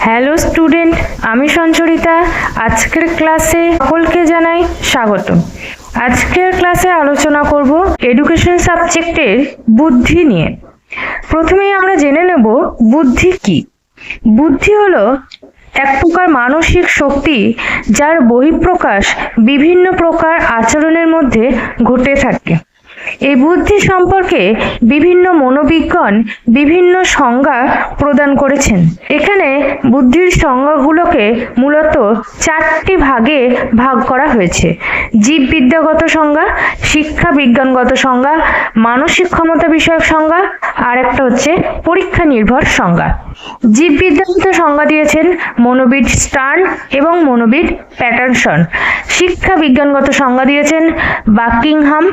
Hello student, আমি সঞ্চরিতা। আজকের ক্লাসে সকলকে জানাই স্বাগত। আজকের ক্লাসে আলোচনা করব এডুকেশন সাবজেক্টের বুদ্ধি নিয়ে। প্রথমেই আমরা জেনে নেব বুদ্ধি কি। বুদ্ধি হলো এক প্রকার মানসিক শক্তি, যার বহিঃপ্রকাশ বিভিন্ন প্রকার আচরণের মধ্যে ঘটে থাকে। এই বুদ্ধি সম্পর্কে বিভিন্ন মনোবিজ্ঞান বিভিন্ন সংজ্ঞা প্রদান করেছেন। এখানে বুদ্ধির সংজ্ঞাগুলোকে মূলত চারটি ভাগে ভাগ করা হয়েছে: জীববিদ্যাগত সংজ্ঞা, শিক্ষা বিজ্ঞানগত সংজ্ঞা, মানসিক ক্ষমতা বিষয়ক সংজ্ঞা, আর একটা হচ্ছে পরীক্ষা নির্ভর সংজ্ঞা। জীববিদ্যাগত সংজ্ঞা দিয়েছেন মনোবিদ স্টার্ন এবং মনোবিদ প্যাটারসন। শিক্ষা বিজ্ঞানগত সংজ্ঞা দিয়েছেন বাকিংহাম।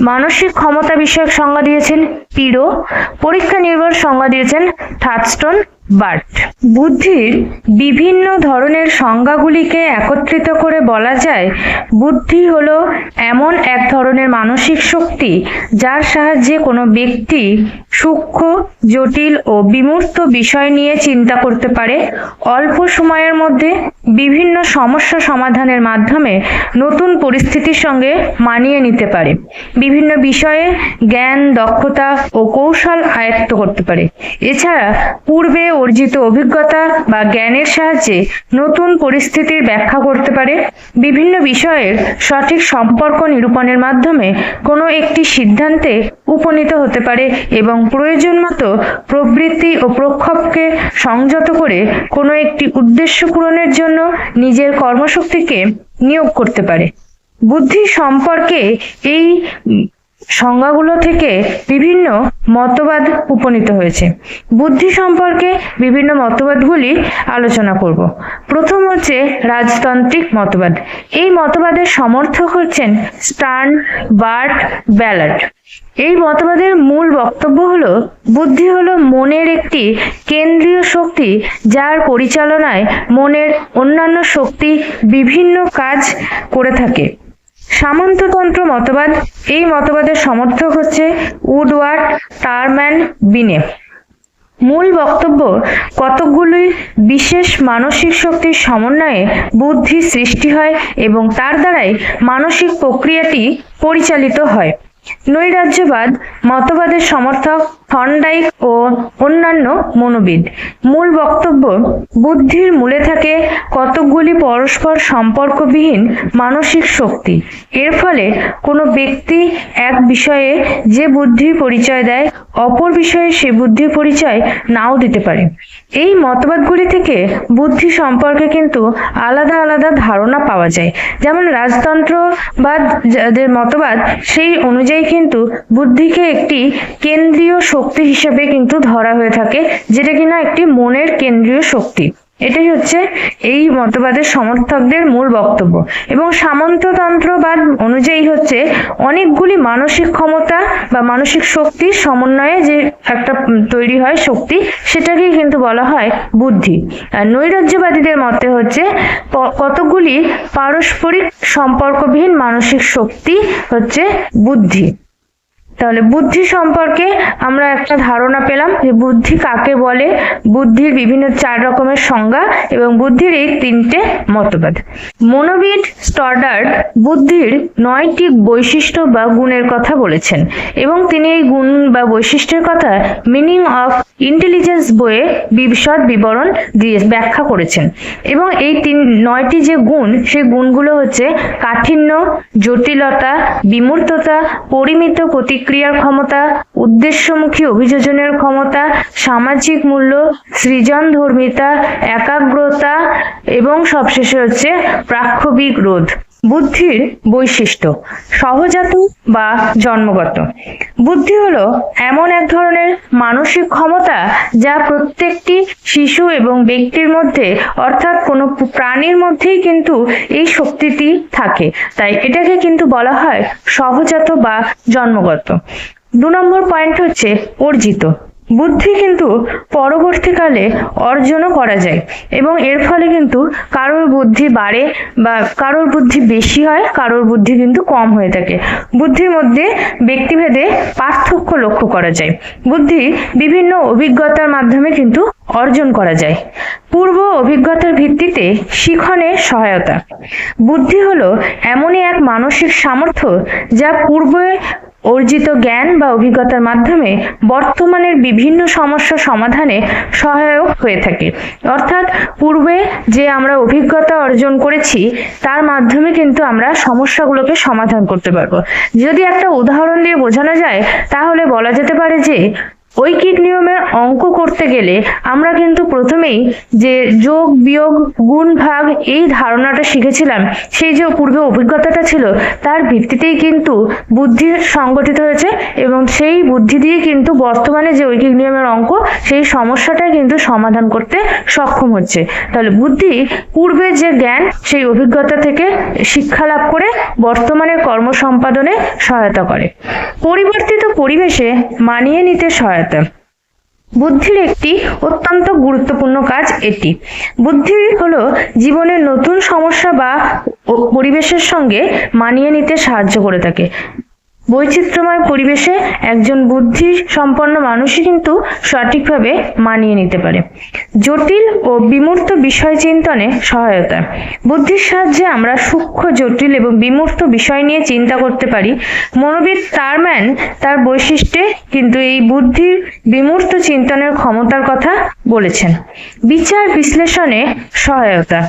মানসিক ক্ষমতা বিষয়ক সংজ্ঞা দিয়েছেন পিরো। পরীক্ষা নির্ভর সংজ্ঞা দিয়েছেন থার্স্টন বার্ট। বুদ্ধির বিভিন্ন ধরনের সংজ্ঞাগুলিকে একত্রিত করে বলা যায়, বুদ্ধি হলো এমন এক ধরনের মানসিক শক্তি যার সাহায্যে কোনো ব্যক্তি সূক্ষ্ম, জটিল ও বিমূর্ত বিষয় নিয়ে চিন্তা করতে পারে, অল্প সময়ের মধ্যে বিভিন্ন সমস্যা সমাধানের মাধ্যমে নতুন পরিস্থিতির সঙ্গে মানিয়ে নিতে পারে, বিভিন্ন বিষয়ে জ্ঞান, দক্ষতা ও কৌশল আয়ত্ত করতে পারে। এছাড়া পূর্বে অর্জিত অভিজ্ঞতা বা জ্ঞানের সাহায্যে নতুন পরিস্থিতির ব্যাখ্যা করতে পারে, বিভিন্ন বিষয়ের সঠিক সম্পর্ক নিরূপণের মাধ্যমে কোনো একটি সিদ্ধান্তে উপনীত হতে পারে এবং প্রয়োজন মতো প্রবৃত্তি ও প্রক্ষোভকে সংযত করে কোনো একটি উদ্দেশ্য পূরণের জন্য নিজের কর্মশক্তিকে নিয়োগ করতে পারে। বুদ্ধি সম্পর্কে এই সংজ্ঞাগুলো থেকে বিভিন্ন মতবাদ উপনীত হয়েছে। বুদ্ধি সম্পর্কে বিভিন্ন মতবাদগুলি আলোচনা করব। প্রথম হচ্ছে রাজতান্ত্রিক মতবাদ। এই মতবাদের সমর্থক হচ্ছেন স্টার্ন, বার্ট, ব্যালার্ড। এই মতবাদের মূল বক্তব্য হলো, বুদ্ধি হলো মনের একটি কেন্দ্রীয় শক্তি, যার পরিচালনায় মনের অন্যান্য শক্তি বিভিন্ন কাজ করে থাকে। সামন্ততন্ত্র মতবাদ। এই মতবাদের সমর্থক হচ্ছে উডওয়ার্ড, টারম্যান, বিনে। মূল বক্তব্য, কতকগুলি বিশেষ মানসিক শক্তির সমন্বয়ে বুদ্ধি সৃষ্টি হয় এবং তার দ্বারাই মানসিক প্রক্রিয়াটি পরিচালিত হয়। নৈরাজ্যবাদ মতবাদের সমর্থক থর্নডাইক ও অন্যান্য মনোবিদ। মূল বক্তব্য, বুদ্ধির মূলে থাকে কতকগুলি পরস্পর সম্পর্কবিহীন মানসিক শক্তি। এর ফলে কোনো ব্যক্তি এক বিষয়ে যে বুদ্ধির পরিচয় দেয়, অপর বিষয়ে সে বুদ্ধির পরিচয় নাও দিতে পারে। এই মতবাদগুলি থেকে বুদ্ধি সম্পর্কে কিন্তু আলাদা আলাদা ধারণা পাওয়া যায়। যেমন রাজতন্ত্রবাদ যাদের মতবাদ, সেই অনুযায়ী কিন্তু বুদ্ধিকে একটি কেন্দ্রীয় শক্তি হিসেবে কিন্তু ধরা হয়ে থাকে, যেটা কিনা একটি মনের কেন্দ্রীয় শক্তি। এটাই হচ্ছে এই মতবাদের সমর্থকদের মূল বক্তব্য। এবং সামন্ততন্ত্রবাদ অনুযায়ী হচ্ছে অনেকগুলি মানসিক ক্ষমতা বা মানসিক শক্তির সমন্বয়ে যে একটা তৈরি হয় শক্তি, সেটাকেই কিন্তু বলা হয় বুদ্ধি। আর নৈরাজ্যবাদীদের মতে হচ্ছে কতগুলি পারস্পরিক সম্পর্কবিহীন মানসিক শক্তি হচ্ছে বুদ্ধি। তাহলে বুদ্ধি সম্পর্কে আমরা একটা ধারণা পেলাম যে বুদ্ধি কাকে বলে, বুদ্ধির বিভিন্ন 4 রকমের সংজ্ঞা এবং বুদ্ধির এই 3টে মতবাদ। মনোবিদ স্টর্ডার্ড বুদ্ধির 9টি বৈশিষ্ট্য বা গুণের কথা বলেছেন এবং তিনি এই গুণ বা বৈশিষ্ট্যের কথা মিনিং অফ ইন্টেলিজেন্স বইয়ে বিশদ বিবরণ দিয়ে ব্যাখ্যা করেছেন। এবং এই 9টি যে গুণ, সেই গুণগুলো হচ্ছে কাঠিন্য, জটিলতা, বিমূর্ততা, পরিমিত প্রতিক্রিয়ার ক্ষমতা, উদ্দেশ্যমুখী অভিযোজনের ক্ষমতা, সামাজিক মূল্য, সৃজনধর্মিতা, একাগ্রতা এবং সবশেষে হচ্ছে প্রাক্ষোভিক রোধ। বুদ্ধির বৈশিষ্ট্য, সহজাত বা জন্মগত। বুদ্ধি হলো এমন এক ধরনের মানসিক ক্ষমতা যা প্রত্যেকটি শিশু এবং ব্যক্তির মধ্যে, অর্থাৎ কোনো প্রাণীর মধ্যেই কিন্তু এই শক্তিটি থাকে, তাই এটাকে কিন্তু বলা হয় সহজাত বা জন্মগত। 2 নম্বর পয়েন্ট হচ্ছে অর্জিত। বুদ্ধি কিন্তু পরবর্তীকালে অর্জনও করা যায় এবং এর ফলে কিন্তু কারোর বুদ্ধি বাড়ে বা কারোর বুদ্ধি বেশি হয়, কারোর বুদ্ধি কিন্তু কম হয়ে থাকে। বুদ্ধির মধ্যে ব্যক্তিভেদে পার্থক্য লক্ষ্য করা যায়। বুদ্ধি বিভিন্ন অভিজ্ঞতার মাধ্যমে কিন্তু অর্জন করা যায়। পূর্ব অভিজ্ঞতার ভিত্তিতে শিখনে সহায়তা। বুদ্ধি হলো এমনই এক মানসিক সামর্থ্য যা পূর্বে অর্জিত জ্ঞান বা অভিজ্ঞতার মাধ্যমে বর্তমানের বিভিন্ন সমস্যা সমাধানে সহায়ক হয়ে থাকে। অর্থাৎ পূর্বে যে আমরা অভিজ্ঞতা অর্জন করেছি তার মাধ্যমে কিন্তু আমরা সমস্যাগুলোকে সমাধান করতে পারবো। যদি একটা উদাহরণ দিয়ে বোঝানো যায় তাহলে বলা যেতে পারে যে ঐকিক নিয়মের অঙ্ক করতে গেলে আমরা কিন্তু প্রথমেই যে যোগ বিয়োগ গুণ ভাগ এই ধারণাটা শিখেছিলাম, সেই যে পূর্বে অভিজ্ঞতাটা ছিল তার ভিত্তিতেই কিন্তু বুদ্ধি সংগঠিত হয়েছে এবং সেই বুদ্ধি দিয়ে কিন্তু বর্তমানে যে ঐকিক নিয়মের অঙ্ক সেই সমস্যাটা কিন্তু সমাধান করতে সক্ষম হচ্ছে। তাহলে বুদ্ধি পূর্বে যে জ্ঞান সেই অভিজ্ঞতা থেকে শিক্ষা লাভ করে বর্তমানে কর্ম সম্পাদনে সহায়তা করে। পরিবর্তিত পরিবেশে মানিয়ে নিতে সহায়তা। বুদ্ধির একটি অত্যন্ত গুরুত্বপূর্ণ কাজ এটি। বুদ্ধি হলো জীবনের নতুন সমস্যা বা পরিবেশের সঙ্গে মানিয়ে নিতে সাহায্য করে থাকে। বৈচিত্র্যময় পরিবেশে একজন বুদ্ধি সম্পন্ন মানুষই কিন্তু সঠিকভাবে মানিয়ে নিতে পারে। জটিল ও বিমূর্ত বিষয় চিন্তনে সহায়তা। বুদ্ধির সাহায্যে আমরা সূক্ষ্ম, জটিল এবং বিমূর্ত বিষয় নিয়ে চিন্তা করতে পারি। মনোবিদ টারম্যান তার বৈশিষ্ট্যে কিন্তু এই বুদ্ধির বিমূর্ত চিন্তনের ক্ষমতার কথা বলেছেন। বিচার বিশ্লেষণে সহায়তা।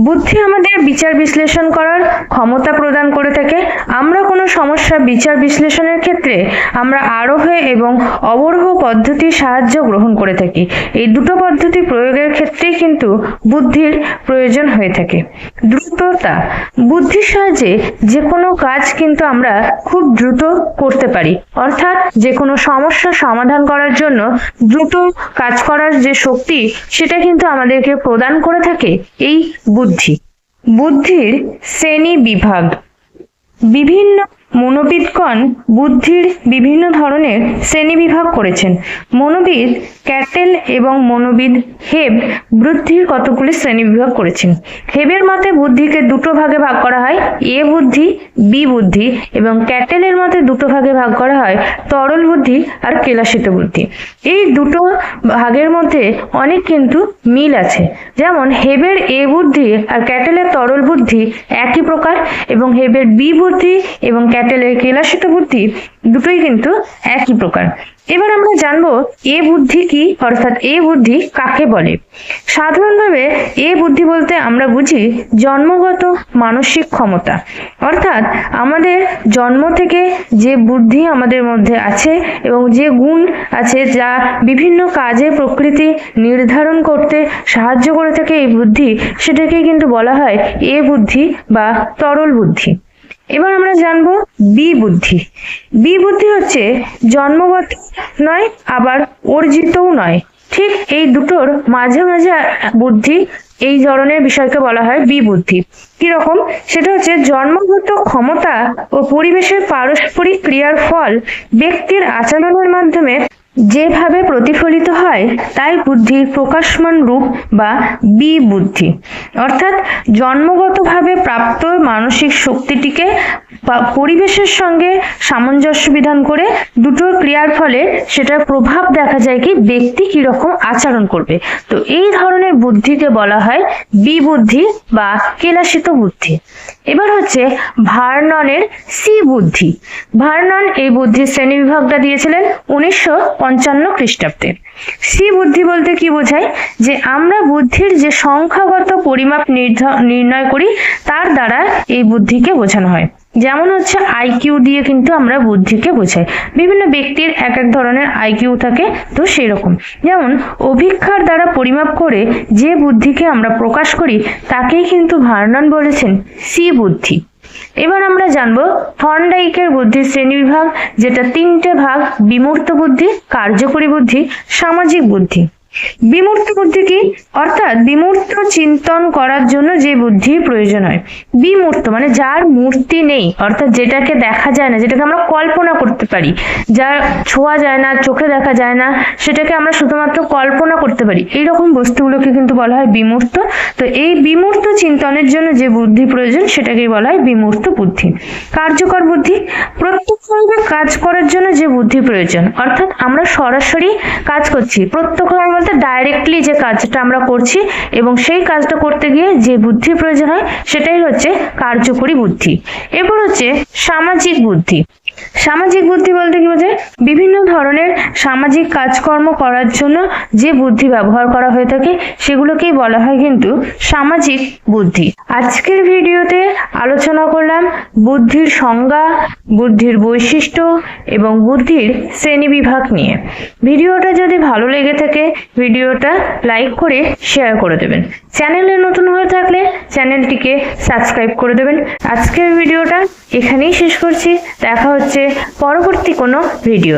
বুদ্ধি আমাদের বিচার বিশ্লেষণ করার ক্ষমতা প্রদান করে থাকে। আমরা কোনো সমস্যা বিচার বিশ্লেষণের ক্ষেত্রে আমরা আরোহ এবং অবরোহ পদ্ধতির সাহায্য গ্রহণ করে থাকি। এই দুটো পদ্ধতি প্রয়োগের ক্ষেত্রেই কিন্তু বুদ্ধির প্রয়োজন হয়ে থাকে। দ্রুততা। বুদ্ধির সাহায্যে যে কোনো কাজ কিন্তু আমরা খুব দ্রুত করতে পারি। অর্থাৎ যে কোনো সমস্যা সমাধান করার জন্য দ্রুত কাজ করার যে শক্তি সেটা কিন্তু আমাদেরকে প্রদান করে থাকে এই বুদ্ধি। বুদ্ধির শ্রেণী বিভাগ। বিভিন্ন মনোবিদগণ বুদ্ধির বিভিন্ন ধরনের শ্রেণীবিভাগ করেছেন। মনোবিদ ক্যাটেল এবং মনোবিদ হেব বুদ্ধির কতগুলি শ্রেণীবিভাগ করেছেন। হেবের মতে বুদ্ধিকে দুটো ভাগে ভাগ করা হয়, এ বুদ্ধি, বি বুদ্ধি, এবং ক্যাটেলের মতে দুটো ভাগে ভাগ করা হয়, তরল বুদ্ধি আর কেলাসিত বুদ্ধি। এই দুটো ভাগের মধ্যে অনেক কিন্তু মিল আছে। যেমন হেবের এ বুদ্ধি আর ক্যাটেলের তরল বুদ্ধি একই প্রকার, এবং হেবের বি বুদ্ধি এবং ক্যাটেলের কেলাসিত বুদ্ধি দুটোই কিন্তু একই প্রকার। এবার আমরা জানবো এ বুদ্ধি কি, অর্থাৎ এ বুদ্ধি কাকে বলে। সাধারণভাবে এ বুদ্ধি বলতে আমরা বুঝি জন্মগত মানসিক ক্ষমতা, অর্থাৎ আমাদের জন্ম থেকে যে বুদ্ধি আমাদের মধ্যে আছে এবং যে গুণ আছে যা বিভিন্ন কাজে প্রকৃতি নির্ধারণ করতে সাহায্য করে থাকে এই বুদ্ধি, সেটাকেই কিন্তু বলা হয় এ বুদ্ধি বা তরল বুদ্ধি। এবার আমরা জানবো বি বুদ্ধি। বি বুদ্ধি হচ্ছে জন্মগত নয় আবার অর্জিতও নয়, ঠিক এই দুটোর মাঝে মাঝে বুদ্ধি, এই ধরনের বিষয়কে বলা হয় বি বুদ্ধি। কিরকম? সেটা হচ্ছে জন্মগত ক্ষমতা ও পরিবেশের পারস্পরিক ক্রিয়ার ফল ব্যক্তির আচরণের মাধ্যমে যেভাবে প্রতিফলিত হয় তাই বুদ্ধির প্রকাশমান রূপ বা বি বুদ্ধি। অর্থাৎ জন্মগতভাবে প্রাপ্ত মানসিক শক্তিটিকে পরিবেশের সঙ্গে সামঞ্জস্য বিধান করে দুটোর ক্রিয়ার ফলে সেটার প্রভাব দেখা যায় কি ব্যক্তি কিরকম আচরণ করবে। তো এই ধরনের বুদ্ধিকে বলা হয় বি বুদ্ধি বা কেলাসিত বুদ্ধি। এবার হচ্ছে ভার্ননের সি বুদ্ধি। ভার্নন এই বুদ্ধির শ্রেণীবিভাগটা দিয়েছিলেন 1955 খ্রিস্টাব্দে। সি বুদ্ধি বলতে কি বোঝায়? যে আমরা বুদ্ধির যে সংখ্যাগত পরিমাপ নির্ণয় করি তার দ্বারা এই বুদ্ধিকে বোঝানো হয়। যেমন হচ্ছে আইকিউ দিয়ে কিন্তু আমরা বুদ্ধিকে বোঝাই। বিভিন্ন ব্যক্তির এক এক ধরনের আইকিউ থাকে, তো সেই রকম যেমন অভিক্ষার দ্বারা পরিমাপ করে যে বুদ্ধিকে আমরা প্রকাশ করি তাকেই কিন্তু ভার্নন বলেছেন সি বুদ্ধি। এবার আমরা জানবো থর্নডাইকের বুদ্ধির শ্রেণীবিভাগ, যেটা তিনটে ভাগ: বিমূর্ত বুদ্ধি, কার্যকরী বুদ্ধি, সামাজিক বুদ্ধি। বিমূর্ত বুদ্ধি কি? অর্থাৎ বিমূর্ত চিন্তন করার জন্য যে বুদ্ধির প্রয়োজন হয়। বিমূর্ত মানে যার মূর্তি নেই, অর্থাৎ যেটাকে দেখা যায় না, যেটাকে আমরা কল্পনা করতে পারি, যার ছোঁয়া যায় না, চোখে দেখা যায় না, সেটাকে আমরা শুধুমাত্র কল্পনা করতে পারি, এইরকম বস্তুগুলোকে কিন্তু বলা হয় বিমূর্ত। তো তো এই বিমূর্ত চিন্তনের জন্য যে বুদ্ধি প্রয়োজন সেটাকেই বলা হয় বিমূর্ত বুদ্ধি। কার্যকর বুদ্ধি, প্রত্যক্ষভাবে কাজ করার জন্য যে বুদ্ধি প্রয়োজন, অর্থাৎ আমরা সরাসরি কাজ করছি, প্রত্যক্ষভাবে বলতে ডাইরেক্টলি যে কাজটা আমরা করছি এবং সেই কাজটা করতে গিয়ে যে বুদ্ধি প্রয়োজন হয় সেটাই হচ্ছে কার্যকরী বুদ্ধি। এরপর হচ্ছে সামাজিক বুদ্ধি। সামাজিক বুদ্ধি বলতে কি বোঝায়? বিভিন্ন ধরনের সামাজিক কাজকর্ম করার জন্য যে বুদ্ধি ব্যবহার করা হয়ে থাকে সেগুলোকেই বলা হয় কিন্তু সামাজিক বুদ্ধি। আজকের ভিডিওতে আলোচনা করলাম বুদ্ধির সংজ্ঞা, বুদ্ধির বৈশিষ্ট্য এবং বুদ্ধির শ্রেণীবিভাগ নিয়ে। ভিডিওটা যদি ভালো লেগে থাকে ভিডিওটা লাইক করে শেয়ার করে দেবেন। চ্যানেলে নতুন হয়ে থাকলে চ্যানেলটিকে সাবস্ক্রাইব করে দেবেন। আজকের ভিডিওটা এখানেই শেষ করছি। দেখা হচ্ছে পরবর্তী কোনো ভিডিও।